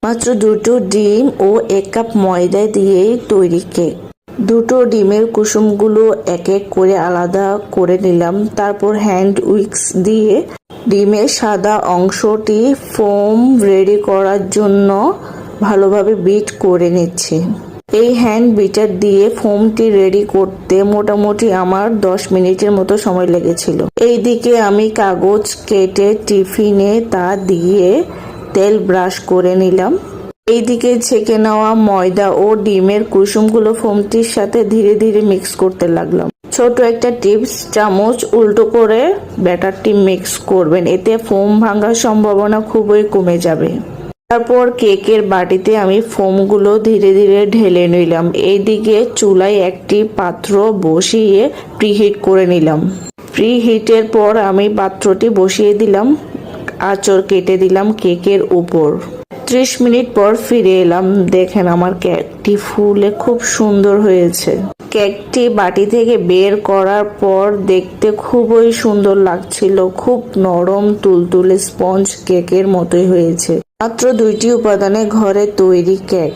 মাত্র দুটো ডিম ও 1 কাপ ময়দা দিয়েই তৈরি কেক। দুটো ডিমের কুসুমগুলো এক এক করে আলাদা করে নিলাম। তারপর হ্যান্ড উইক্স দিয়ে ডিমের সাদা অংশটি ফোম রেডি করার জন্য ভালোভাবে বিট করে নিচ্ছি। এই হ্যান্ড বিটার দিয়ে ফোমটি রেডি করতে মোটামুটি আমার 10 মিনিটের মতো সময় লেগেছিল। এইদিকে আমি কাগজ কেটে টিফিনে তা দিয়ে তেল ব্রাশ করে নিলাম। এইদিকে ছেঁকে নেওয়া ময়দা ও ডিমের কুসুমগুলো ফোমটির সাথে ধীরে ধীরে মিক্স করতে লাগলাম। ছোট একটা টিপস, চামচ উল্টো করে ব্যাটারটি মিক্স করবেন, এতে ফোম ভাঙার সম্ভাবনা খুবই কমে যাবে। তারপর কেকের বাটিতে আমি ফোমগুলো ধীরে ধীরে ঢেলে নিলাম। এইদিকে চুলায় একটি পাত্র বসিয়ে প্রিহিট করে নিলাম। প্রিহিটের পর আমি পাত্রটি বসিয়ে দিলাম, আঁচড় কেটে দিলাম কেকের উপর। 30 মিনিট পর ফিরে এলাম। দেখেন আমার কেকটি ফুলে খুব সুন্দর হয়েছে। কেকটি বাটি থেকে বের করার পর দেখতে খুবই সুন্দর লাগছিল, খুব নরম তুলতুলে স্পঞ্জ কেকের মতোই হয়েছে। মাত্র 2টি উপাদানে ঘরে তৈরি কেক।